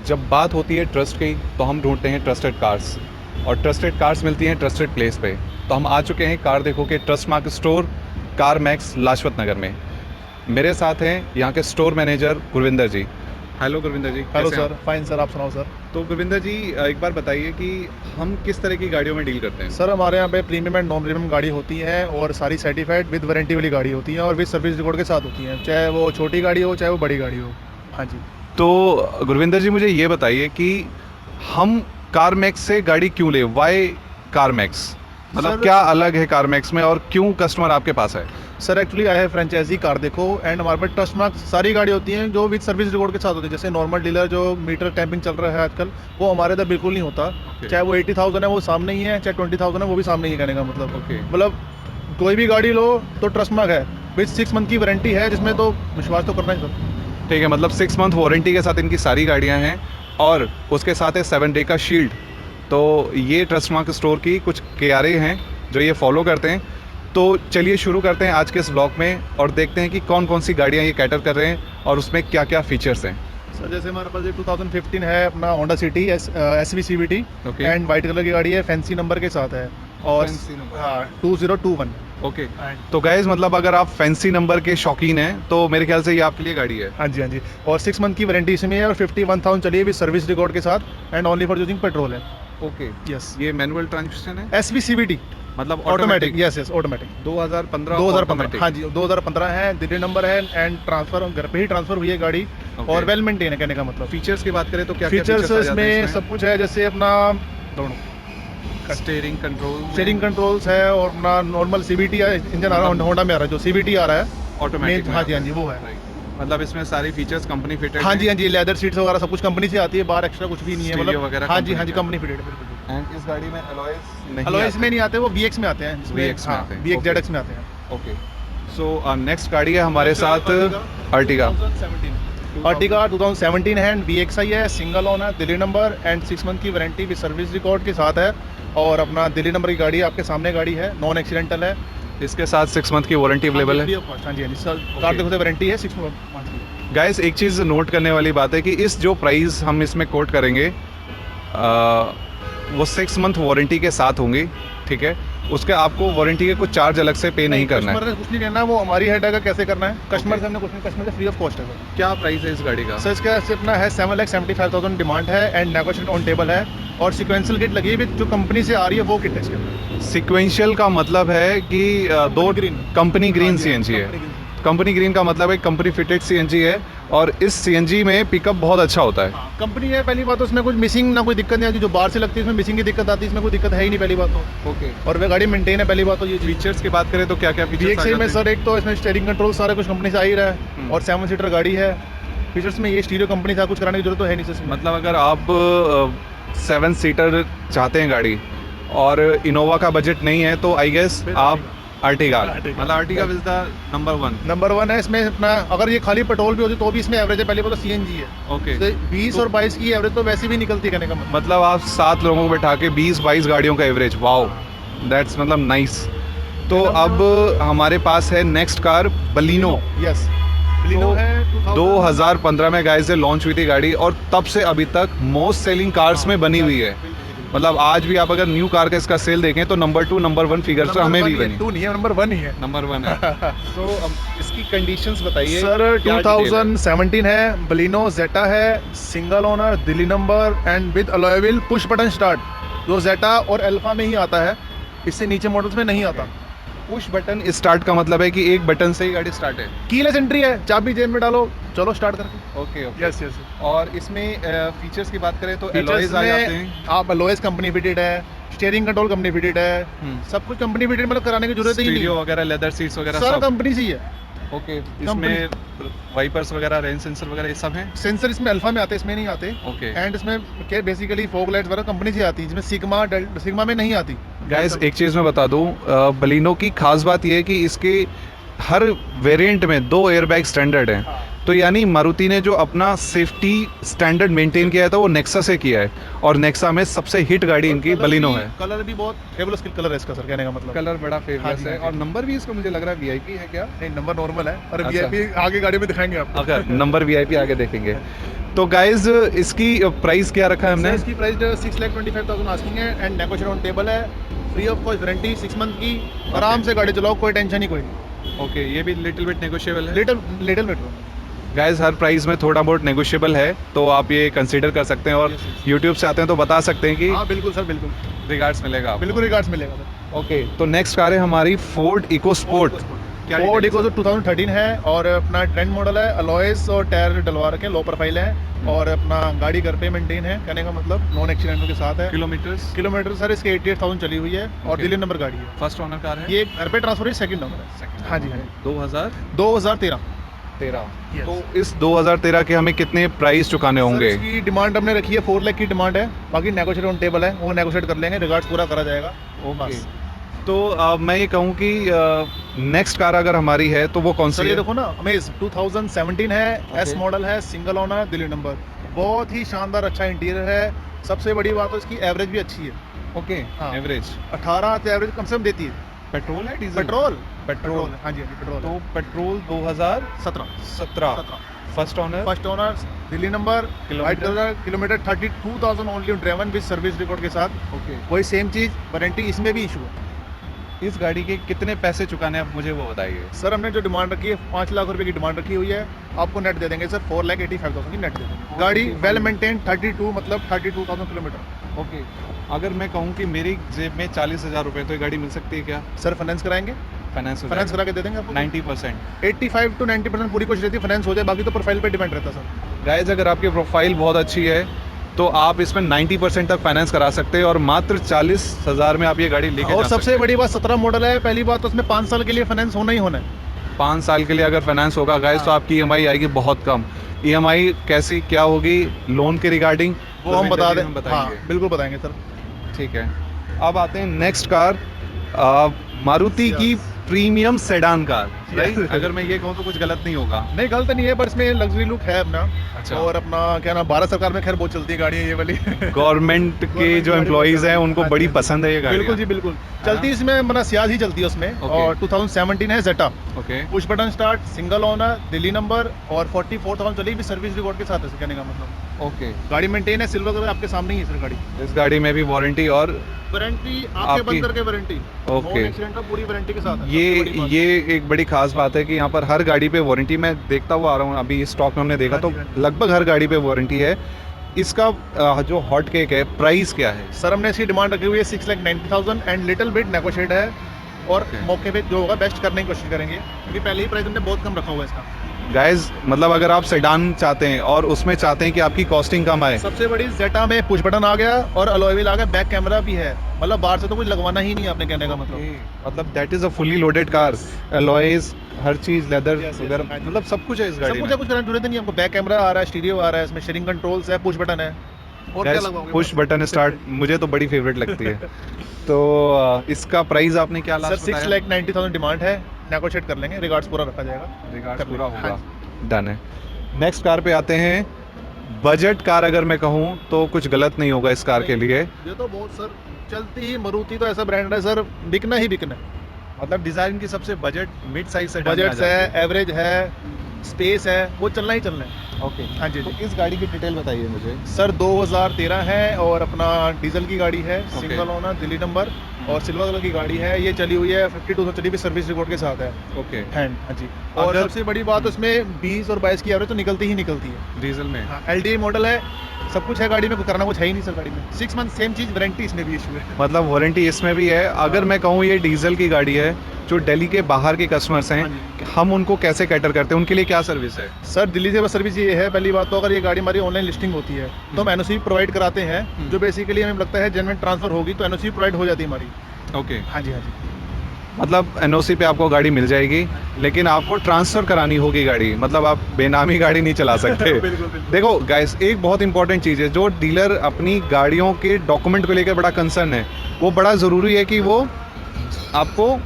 जब बात होती है ट्रस्ट की तो हम ढूंढते हैं ट्रस्टेड कार्स, और ट्रस्टेड कार्स मिलती हैं ट्रस्टेड प्लेस पे। तो हम आ चुके हैं कार देखो के trust mark store car max Lajpat Nagar में। मेरे साथ हैं यहाँ के store manager Gurvinder ji. Hello Gurvinder ji. Hello कैसे हैं सर, फाइन सर, आप सुनाओ सर। आप? तो गुरविंदर जी एक बार बताइए कि हम किस तरह की गाड़ियों में डील करते हैं। सर हमारे यहाँ पे प्रीमियम एंड नॉन प्रीमियम गाड़ी होती है और सारी सर्टिफाइड विद वारंटी वाली गाड़ी होती है और विद सर्विस रिकॉर्ड के साथ होती है, चाहे वो छोटी गाड़ी हो चाहे वो बड़ी गाड़ी हो। हाँ जी। तो गुरविंदर जी मुझे ये बताइए कि हम कार मैक्स से गाड़ी क्यों ले, वाई कार मैक्स, मतलब सर- क्या अलग है कार मैक्स में और क्यों कस्टमर आपके पास है। सर एक्चुअली आई है फ्रेंचाइजी कार देखो एंड हमारे पास ट्रस्ट मार्क सारी गाड़ी होती हैं जो विद सर्विस रिकॉर्ड के साथ होती है। जैसे नॉर्मल डीलर जो मीटर टैंपिंग चल रहा है आजकल, वो हमारे इधर बिल्कुल नहीं होता। चाहे वो 80,000 है वो सामने ही है, चाहे 20,000 है वो भी सामने ही है, कहने का मतलब। Okay. मतलब कोई भी गाड़ी लो तो ट्रस्ट मार्क है, विद 6 मंथ की वारंटी है, जिसमें तो विश्वास तो करना ही सर। ठीक है, मतलब 6 मंथ वारंटी के साथ इनकी सारी गाड़ियां हैं और उसके साथ है 7 डे का शील्ड। तो ये ट्रस्ट मार्क स्टोर की कुछ KRA हैं जो ये फॉलो करते हैं। तो चलिए शुरू करते हैं आज के इस ब्लॉग में और देखते हैं कि कौन कौन सी गाड़ियां ये कैटर कर रहे हैं और उसमें क्या क्या फीचर्स हैं। सर जैसे हमारे पास ये 2015 है अपना Honda city SV CVT Okay. And white colour की गाड़ी है, फैंसी नंबर के साथ है और Fancy number. हाँ 2021। ओके तो गाइज मतलब अगर आप फैंसी नंबर के शौकीन हैं तो मेरे ख्याल से ये आपके लिए गाड़ी है। हाँ जी हाँ जी, और 6 मंथ की वारंटी इसमें है और 51,000 चलिए भी सर्विस रिकॉर्ड के साथ and only for using petrol है। ओके यस, ये मैनुअल ट्रांसमिशन है SV CVT मतलब ऑटोमेटिक। Yes yes automatic 2015 2015। हाँ जी 2015 है, दिल्ली नंबर है एंड ट्रांसफर घर पे ही ट्रांसफर हुई है गाड़ी। Okay. और वेल मेंटेन है, कहने का मतलब। फीचर्स की बात करें तो क्या फीचर्स इसमें सब कुछ है, जैसे अपना दोनों स्टीयरिंग कंट्रोल, स्टीयरिंग कंट्रोल्स है और अपना नॉर्मल CVT इंजन आ रहा है, होंडा में आ रहा है जो CVT आ रहा है ऑटोमेटिक। हाँ जी हाँ जी वो है। मतलब इसमें सारी फीचर्स कंपनी फिटेड हाँ जी हाँ जी, लेदर सीट्स वगैरह सब कुछ कंपनी से आती है, बाहर एक्स्ट्रा कुछ भी नहीं है। Stereo मतलब वगैरह हाँ जी हाँ company जी का। कंपनी फिटेड है बिल्कुल। एंड इस गाड़ी में अलॉयज नहीं अलॉयस में नहीं आते, वो VX में आते हैं। VX में आते हैं, VX okay. ZX में आते हैं। ओके सो नेक्स्ट गाड़ी है हमारे साथ अर्टिगा। 2017 अर्टिगा 2017 है एंड VXI है, single owner, Delhi number and 6 month की वारंटी विद सर्विस रिकॉर्ड के साथ है और अपना दिल्ली नंबर की गाड़ी है, आपके सामने गाड़ी है, नॉन एक्सीडेंटल है। इसके साथ 6 मंथ की वारंटी अवेलेबल है। हाँ जी हाँ जी सर, कार देखो तो वारंटी है 6 मंथ की। गाइस एक चीज़ नोट करने वाली बात है कि इस जो प्राइस हम इसमें कोट करेंगे वो 6 मंथ वारंटी के साथ होंगी, ठीक है। उसके आपको वारंटी के कुछ चार्ज अलग से पे नहीं करना है। कस्टमर ने कुछ नहीं करना, वो हमारी हेड है कैसे करना है। कस्टमर से हमने कुछ नहीं, कस्टमर से फ्री ऑफ कॉस्ट है सर। क्या प्राइस है इस गाड़ी का? सर इसका अपना है 7,75,000 डिमांड है एंड नेगोशिएट ऑन टेबल है और सीक्वेंशियल किट लगी है जो कंपनी से आ रही है वो किट है इसके अंदर। सीक्वेंशियल का मतलब है कि दो ग्रीन कंपनी ग्रीन CNG है। कंपनी ग्रीन का मतलब है कंपनी फिटेड CNG है और इस CNG में पिकअप बहुत अच्छा होता है। कंपनी है, पहली बात तो इसमें कुछ मिसिंग ना कोई दिक्कत नहीं आती, जो बाहर से लगती है इसमें मिसिंग की दिक्कत आती है, इसमें कोई दिक्कत है ही नहीं पहली बात तो। ओके और वह गाड़ी मेंटेन है, पहली बात तो ये फीचर्स की बात करें तो क्या क्या फीचर्स VXI में सर एक तो इसमें स्टीयरिंग कंट्रोल सारा कुछ कंपनी से आ ही रहा है और 7 सीटर गाड़ी है। फीचर्स में ये स्टीरियो कंपनी से कुछ कराने की जरूरत तो है नहीं सर। मतलब अगर आप 7 सीटर चाहते हैं गाड़ी और इनोवा का बजट नहीं है तो आई गेस आप अर्टिगा, मतलब अर्टिगा इज द नंबर 1 है इसमें अपना। अगर ये खाली पेट्रोल भी होती तो भी इसमें एवरेज है, पहले बात तो CNG है। ओके 20 और 22 की एवरेज तो वैसे भी निकलती है, कहने का मतलब। मतलब आप 7 लोगों को बैठा के 20-22 गाड़ियों का एवरेज, वाओ दैट्स मतलब नाइस। तो अब हमारे पास है नेक्स्ट कार बलिनो। यस तो 2015 में गाइस से लॉन्च हुई थी गाड़ी और तब से अभी तक मोस्ट सेलिंग कार्स में बनी हुई है। मतलब आज भी आप अगर न्यू कार का इसका सेल देखें तो नंबर 2 नंबर 1 फिगर से हमें भी बनी। 2 नहीं है, नंबर 1 ही है। नंबर 1 है। तो अब इसकी कंडीशंस बताइए सर क्या detail है? 2017 है, बलिनो जेटा है, single owner, Delhi number and with alloy wheel, push button start, जो जेटा और अल्फा में ही आता है, इससे नीचे मॉडल्स में नहीं आता। पुश बटन स्टार्ट का मतलब है कि एक बटन से ही गाड़ी स्टार्ट है। कीलेस एंट्री है, चाबी जेब में डालो चलो स्टार्ट करके। Okay yes yes. और इसमें फीचर्स की बात करें तो एलॉयज आ जाते हैं। आप अलॉयज कंपनी फिटेड है, स्टीयरिंग कंट्रोल कंपनी फिटेड है, सब कुछ कंपनी फिटेड, मतलब कराने की जरूरत ही नहीं स्टीरियो है, वगैरह, लेदर सीट्स वगैरह सारा सब कंपनी से ही है। ओके। इसमें वाइपर्स वगैरह, रेन सेंसर वगैरह ये सब हैं। सेंसर इसमें अल्फा में आते हैं, इसमें नहीं आते। ओके एंड इसमें क्या बेसिकली फॉग लाइट्स वगैरह कंपनी से आती है, जिसमें सिग्मा में नहीं आती। गाइस एक चीज़ मैं बता दूं, बलिनो की खास बात यह है कि इसके हर वेरिएंट में 2 एयरबैग स्टैंडर्ड हैं। तो यानी मारुति ने जो अपना सेफ्टी स्टैंडर्ड मेंटेन किया है तो वो नेक्सा से किया है और नेक्सा में सबसे हिट गाड़ी इनकी बलिनो है। कलर भी बहुत फेबुलस कलर है इसका सर, कहने का मतलब। कलर बड़ा फेमस है हाँ जी। और नंबर भी इसका मुझे लग रहा है VIP है क्या? नहीं, नंबर नॉर्मल है और अच्छा। VIP आगे गाड़ी में दिखाएंगे आपको। अगर नंबर VIP आगे देखेंगे तो गाइज इसकी प्राइस क्या रखा है हमने? इसकी प्राइस 6,25,000 आस्किंग है एंड नेगोशिएट ऑन टेबल है। Free of cost warranty 6 month की। आराम से गाड़ी चलाओ, कोई टेंशन ही कोई नहीं। ओके, ये भी लिटिल बिट नेगोशिएबल है। Little bit. गाइज हर प्राइस में थोड़ा बहुत नेगोशिएबल है, तो आप ये कंसीडर कर सकते हैं। और यूट्यूब से आते हैं तो बता सकते हैं कि हाँ बिल्कुल सर, बिल्कुल रिगार्ड्स मिलेगा आपको। बिल्कुल रिगार्ड्स मिलेगा सर। ओके, तो नेक्स्ट कार है हमारी Ford Eco Sport. Ford Eco 2013 है और अपना ट्रेंड मॉडल है। अलॉयस और टायर डलवा रखे हैं, लो प्रोफाइल है और अपना गाड़ी घर पे मेंटेन है, कहने का मतलब नॉन एक्सीडेंटल के साथ है। किलोमीटर सर इसके 88,000 चली हुई है और दिल्ली नंबर गाड़ी है। फर्स्ट ओनर कार है ये घर पे ट्रांसफर है, सेकंड नंबर है। हाँ जी, हाँ जी। 2013। तो इस 2013 के हमें कितने प्राइस चुकाने होंगे? इसकी डिमांड हमने रखी है 4 लाख की डिमांड है, बाकी नेगोशिएट ऑन टेबल है, वो नेगोशिएट कर लेंगे, रिगार्ड्स पूरा करा जाएगा। ओके, तो मैं ये कहूँ कि नेक्स्ट कार अगर हमारी है तो वो कौन सी सर है? ये देखो ना, अमेज 2017 है, एस मॉडल है, सिंगल ओनर, दिल्ली नंबर। बहुत ही शानदार अच्छा इंटीरियर है। सबसे बड़ी बात है इसकी एवरेज भी अच्छी है। ओके, हाँ। एवरेज 18 तो एवरेज कम से कम देती है। पेट्रोल है डीजल? Petrol petrol. हाँ जी, पेट्रोल। तो petrol 2017 first owner Delhi number, white kilometre? Colour, kilometre 32,000 only driven with service record के साथ। ओके, वही सेम चीज वारंटी इसमें भी इशू है। इस गाड़ी के कितने पैसे चुकाने हैं आप मुझे वो बताइए। सर हमने जो डिमांड रखी है 5 लाख रुपए की डिमांड रखी हुई है, आपको नेट दे देंगे सर 4,85,000 की नेट दे देंगे। गाड़ी वेल मेंटेन 32 मतलब 32,000 किलोमीटर। ओके, अगर मैं कहूँ कि मेरी जेब में 40,000 रुपये, तो ये गाड़ी मिल सकती है क्या? सर फाइनेंस कराएंगे, फाइनेंस फाइनेंस करा के दे देंगे आपको। 90%। 85 to 90% पूरी कोशिश रहती है फाइनेंस हो जाए, बाकी तो प्रोफाइल पे डिपेंड रहता है सर। गाइज अगर आपकी प्रोफाइल बहुत अच्छी है तो आप इसमें 90% तक फाइनेंस करा सकते हैं और मात्र 40,000 में आप ये गाड़ी लेके और जा सबसे सकते हैं। बड़ी बात 17 मॉडल है, पहली बात तो उसमें 5 साल के लिए फाइनेंस होना ही होना है। 5 साल के लिए अगर फाइनेंस होगा गाइज तो आपकी EMI आएगी बहुत कम। EMI कैसी क्या होगी लोन के रिगार्डिंग वो हम बता दें, बताएंगे। हाँ बिल्कुल बताएंगे सर। ठीक है, अब आते हैं नेक्स्ट कार, मारुति की प्रीमियम सेडान कार। राइट, अगर मैं ये कहूँ तो कुछ गलत नहीं होगा। नहीं गलत नहीं है, पर इसमें लग्जरी लुक है अपना। अच्छा। और अपना क्या नाम, भारत सरकार में खैर बहुत चलती है गाड़ी है ये वाली। गवर्नमेंट के जो एम्प्लॉइज हैं उनको बड़ी पसंद है ये गाड़ी। बिल्कुल जी बिल्कुल चलती है इसमें, मतलब सियाज ही चलती है उसमें। और 2017 है Jetta. Okay, push button start, single owner, Delhi number और 44,000 चली भी सर्विस रिकॉर्ड के साथ है, कहने का मतलब। ओके, गाड़ी मेंटेन है, सिल्वर कलर आपके सामने ही है सर गाड़ी। इस गाड़ी में भी वारंटी और वारंटी आपकी- आपके बंद करके वारंटी। ओके। एक्सीडेंट का पूरी वारंटी के साथ है। सबसे बड़ी बात। ये एक बड़ी खास बात है कि यहाँ पर हर गाड़ी पे वारंटी, मैं देखता हुआ आ रहा हूँ, अभी स्टॉक में हमने देखा तो हाँ जी। लगभग हर गाड़ी पे वारंटी है। इसका जो हॉट केक है, प्राइस क्या है? सर हमने इसकी डिमांड रखी हुई है 6,90,000 एंड लिटिल बिट नेगोशिएट है। और Okay. मौके पे जो होगा बेस्ट करने की कोशिश करेंगे, क्योंकि पहले ही प्राइस हमने बहुत कम रखा हुआ है इसका। गाइज मतलब अगर आप सेडान चाहते हैं और उसमें चाहते हैं कि आपकी कॉस्टिंग कम आए, सबसे बड़ी जेटा में पुश बटन आ गया और अलॉय व्हील आ गया, बैक कैमरा भी है, मतलब बाहर से तो कुछ लगवाना ही नहीं आपने, कहने का मतलब। That is a fully loaded car, alloys, हर चीज, लेदर Yes, yes, वगैरह, yes. मतलब सब कुछ है इस सब गाड़ी कुछ में। है, कुछ करने की जरूरत नहीं है हमको। बैक कैमरा आ रहा है, स्टीरियो आ रहा है, इसमें शेयरिंग कंट्रोल्स है, पुश बटन है। और क्या लगवाओगे? पुश बटन स्टार्ट मुझे तो बड़ी फेवरेट लगती है। तो इसका प्राइस आपने क्या सर लास्ट 6,90,000 डिमांड है, नेगोशिएट कर लेंगे, रिगार्ड्स पूरा रखा जाएगा। रिगार्ड्स कर पूरा लेंगे। होगा, डन है। नेक्स्ट कार पे आते हैं, बजट कार अगर मैं कहूँ तो कुछ गलत नहीं होगा इस कार के लिए। ये तो बहुत सर चलती ही, मारुति तो ऐसा ब्रांड है सर, बिकना ही बिकना है। मतलब डिजाइन की सबसे बजट मिड साइज से बजट्स है, एवरेज है, स्पेस है, वो चलना ही चलना है। ओके, हाँ जी। तो इस गाड़ी की डिटेल बताइए मुझे। सर 2013 है और अपना डीजल की गाड़ी है, Okay. Single owner, Delhi number और सिल्वर कलर की गाड़ी है। ये चली हुई है 52 चली भी सर्विस रिकॉर्ड के साथ है, ओके, हैंड। हाँ जी। और अगर- सबसे बड़ी बात उसमें 20 और 22 की एवरेज तो निकलती ही निकलती है। डीजल में। हाँ, LDA मॉडल है, सब कुछ है गाड़ी में, करना कुछ है ही नहीं सर गाड़ी में। 6 मंथ सेम चीज, वारंटी इसमें भी इशू है। मतलब वारंटी इसमें भी है। अगर मैं कहूँ ये डीजल की गाड़ी है, जो दिल्ली के बाहर के कस्टमर्स हैं, हाँ हम उनको कैसे कैटर करते हैं, उनके लिए क्या सर्विस है? सर दिल्ली से बस सर्विस ये है, पहली बात तो अगर ये गाड़ी हमारी ऑनलाइन लिस्टिंग होती है तो हम NOC प्रोवाइड कराते हैं, जो बेसिकली हमें लगता है जेन्युइन ट्रांसफर होगी तो NOC प्रोवाइड हो जाती है हमारी। ओके, हाँ जी, हाँ जी। मतलब NOC पे आपको गाड़ी मिल जाएगी, लेकिन आपको ट्रांसफर करानी होगी गाड़ी, मतलब आप बेनामी गाड़ी नहीं चला सकते। बिल्कुल, बिल्कुल। देखो गाइस, एक बहुत इंपॉर्टेंट चीज़ है, जो डीलर अपनी गाड़ियों के डॉक्यूमेंट को लेकर बड़ा कंसर्न है, वो बड़ा ज़रूरी है कि वो आपको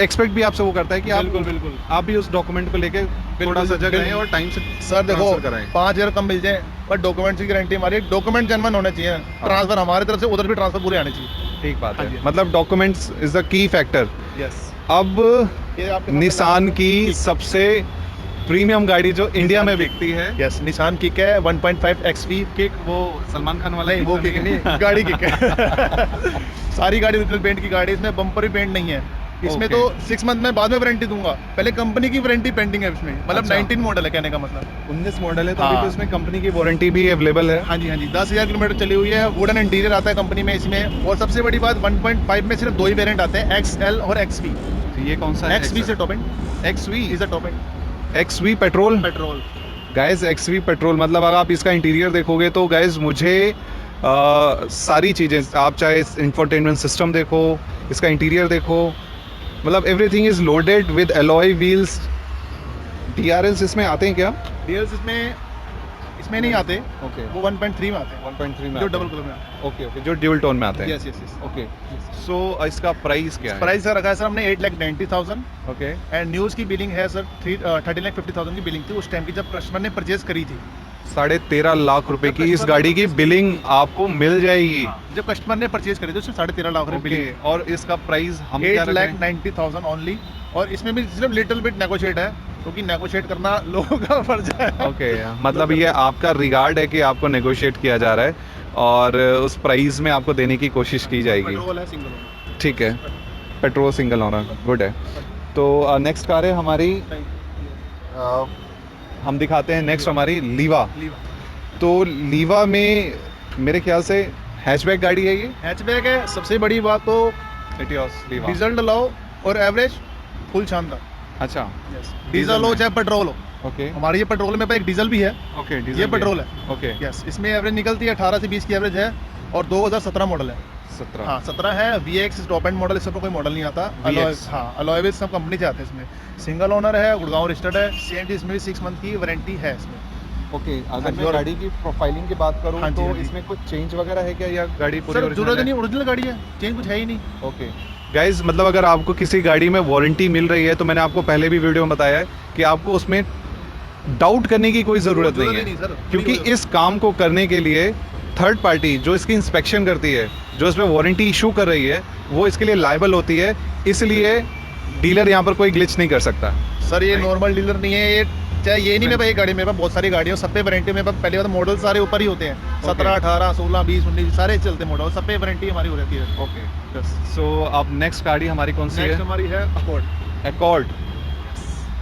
एक्सपेक्ट भी आपसे वो करता है कि बिल्कुल। आप भी उस डॉक्यूमेंट को लेकर थोड़ा सा जगह रहें और टाइम से सर देखो ट्रांसफर कराएं। 5,000 कम मिल जाए, पर डॉक्यूमेंट्स की गारंटी हमारी, डॉक्यूमेंट जेन्युइन होने चाहिए। ट्रांसफर हमारी तरफ से उधर भी ट्रांसफर पूरे आने चाहिए। ठीक बात हाँ है, जी। मतलब documents is the key factor. Yes. अब ये आपके निसान की सबसे प्रीमियम गाड़ी जो इंडिया में बिकती है। यस, निशान किक है 1.5 XV। किक वो सलमान खान वाला नहीं, वो किक नहीं, गाड़ी किक है। सारी गाड़ी ओरिजिनल पेंट की गाड़ी है, इसमें बम्पर भी पेंट नहीं है। इसमें Okay. तो 6 मंथ में बाद में वारंटी दूंगा, पहले कंपनी की वारंटी पेंडिंग है इसमें, मतलब अच्छा। 19 मॉडल है कहने का मतलब। 19 मॉडल है तो अभी हाँ। तो इसमें कंपनी की वारंटी भी अवेलेबल है। हाँ जी, हाँ जी, 10,000 किलोमीटर चली हुई है। वुडन इंटीरियर आता है कंपनी में इसमें, और सबसे बड़ी बात 1.5 में सिर्फ 2 ही वेरिएंट आते हैं, XL और XV। तो ये कौन सा है? XV से top and, XV is the top and XV petrol. Petrol. Guys XV petrol मतलब अगर आप इसका इंटीरियर देखोगे तो गाइस मुझे सारी चीज़ें, आप चाहे इंफोटेनमेंट सिस्टम देखो, इसका इंटीरियर देखो, मतलब everything is loaded with alloy wheels. DRLs इसमें आते हैं क्या? डीएल्स इसमें नहीं आते, ओके, वो 1.3 में आते हैं, 1.3 में जो आते डबल हैं। कलर में आते हैं। ओके ओके, जो ड्यूल टोन में आते हैं। Yes yes yes. ओके, सो इसका प्राइस क्या है? प्राइस रखा है सर हमने 8,90,000, ओके, एंड न्यूज़ की बिलिंग है सर 13,50,000 की बिलिंग थी उस टाइम की जब कस्टमर ने परचेज करी थी। 13.5 लाख रुपए की इस गाड़ी की बिलिंग आपको मिल जाएगी। जब कस्टमर ने परचेज करी थी उसमें 13.5 लाख रुपए बिलिंग, ओके, और इसका प्राइस हम क्या रख रहे हैं? 8,90,000 ओनली। और इसमें भी सिर्फ लिटिल बिट नेगोशिएट है, क्योंकि नेगोशिएट करना लोगों का फर्ज है। ओके, मतलब ये आपका रिगार्ड है कि आपको नेगोशिएट किया जा रहा है और उस प्राइस में आपको देने की कोशिश की जाएगी। पेट्रोल है, सिंगल ओनर। ठीक है, पेट्रोल सिंगल ओनर, गुड है। तो नेक्स्ट कार है हमारी, हम दिखाते हैं नेक्स्ट हमारी लीवा। तो लीवा में मेरे ख्याल से हैचबैक गाड़ी है ये। हैचबैक है, सबसे बड़ी बात तो एटियोस लीवा। डीजल डलाओ और एवरेज फुल शानदार। अच्छा, डीजल हो चाहे पेट्रोल हो, ओके हमारे ये पेट्रोल में एक डीजल भी है, ओके, ये पेट्रोल है। ओके, यस, इसमें एवरेज निकलती है 18 से 20 की एवरेज है, और 2017 मॉडल है। 17। हाँ 17 है। VX टॉप एंड मॉडल, इसमें कोई मॉडल नहीं आता। VX। हाँ, अलॉय व्हील्स सब कंपनी से आते हैं इसमें। सिंगल ओनर है, गुड़गांव रजिस्टर्ड है। CNG इसमें भी 6 मंथ की वारंटी है इसमें। ओके, अगर हाँ जी, मैं और- गाड़ी की प्रोफाइलिंग की बात करूं हाँ जी, तो हाँ जी। इसमें कुछ चेंज वगैरह है क्या, या गाड़ी पूरी सर original जरूरत है? नहीं, ओरिजिनल गाड़ी है, चेंज कुछ है ही नहीं। ओके गाइज, मतलब अगर आपको किसी गाड़ी में वारंटी मिल रही है तो मैंने आपको पहले भी वीडियो में बताया है कि आपको उसमें डाउट करने की कोई ज़रूरत नहीं है, सर, क्योंकि इस काम को करने के लिए थर्ड पार्टी जो इसकी इंस्पेक्शन करती है, जो इसमें वारंटी इशू कर रही है, वो इसके लिए लायबल होती है। इसलिए डीलर यहाँ पर कोई ग्लिच नहीं कर सकता। सर ये नॉर्मल डीलर नहीं है, ये चाहे ये नहीं मेरे पास एक गाड़ी, मेरे पास बहुत सारी गाड़ियाँ, सब पे वारंटी। मेरे पास पहले बात मॉडल सारे ऊपर ही होते हैं, 17, 18, 16, 20, 19 सारे चलते मॉडल, सब पे वारंटी हमारी हो रहती है। ओके, सो अब नेक्स्ट गाड़ी हमारी कौन सी नेक्स्ट है? हमारी है अकॉर्ड। एकॉर्ड।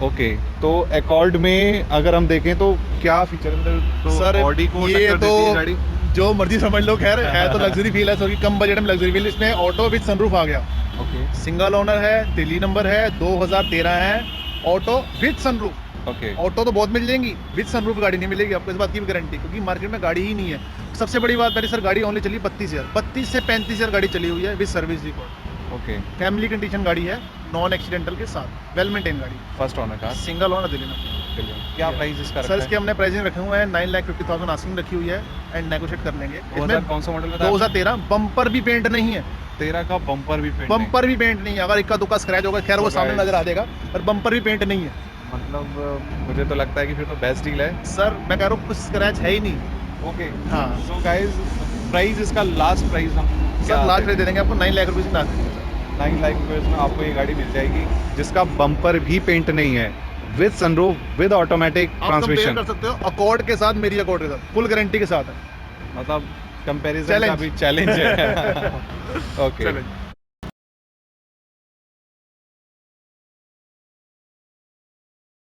ओके, तो एकॉर्ड में अगर हम देखें तो क्या फीचर है? तो सर ऑडी को ये टक्कर तो देती है गाड़ी। जो मर्जी समझ लो, खैर है तो लग्जरी फील है, क्योंकि कम बजट में लग्जरी फील। इसमें ऑटो विद सनरूफ आ गया, ओके सिंगल ओनर है, दिल्ली नंबर है, 2013 है, auto with sunroof. Okay, auto तो बहुत मिल जाएंगी, विद सनरूफ गाड़ी नहीं मिलेगी आपको, इस बात की भी गारंटी, क्योंकि मार्केट में गाड़ी ही नहीं है। सबसे बड़ी बात मेरी सर, गाड़ी ओनली चली 32 से 35,000 गाड़ी चली हुई है with service record. Okay, family condition गाड़ी है, नॉन एक्सीडेंटल के साथ, वेल मेंटेन गाड़ी, फर्स्ट ओनर का। Single owner Delhi number. क्या प्राइस इसका सर रखा इसके है? हमने प्राइसिंग रखे हुए हैं 9,50,000 आस्किंग रखी हुई है, एंड नेगोशिएट कर लेंगे। 2000 कौन सा मॉडल बताया? 2013, बम्पर भी पेंट नहीं है, 13 का बम्पर भी पेंट बम्पर भी पेंट नहीं है। अगर इक्का दुक्का स्क्रैच होगा खैर वो तो सामने guys- नजर आ जाएगा, पर बम्पर भी पेंट नहीं है। नहीं। मतलब मुझे तो लगता है कि फिर तो बेस्ट डील है। सर मैं कह रहा हूँ कुछ स्क्रैच है ही नहीं। ओके, हाँ सो गाइस, प्राइस इसका लास्ट प्राइस हम सर, लास्ट रेट दे देंगे आपको 9 लाख रुपये लास्ट। 9 लाख रुपये में आपको ये गाड़ी मिल जाएगी, जिसका बम्पर भी पेंट नहीं है, विद सनरूफ, विद ऑटोमेटिक आप कंपेयर ट्रांसमिशन। कर सकते हो अकॉर्ड के साथ, मेरी अकॉर्ड के साथ, फुल गारंटी के साथ है। मतलब कंपैरिजन का Challenge। भी चैलेंज है। ओके, चलें।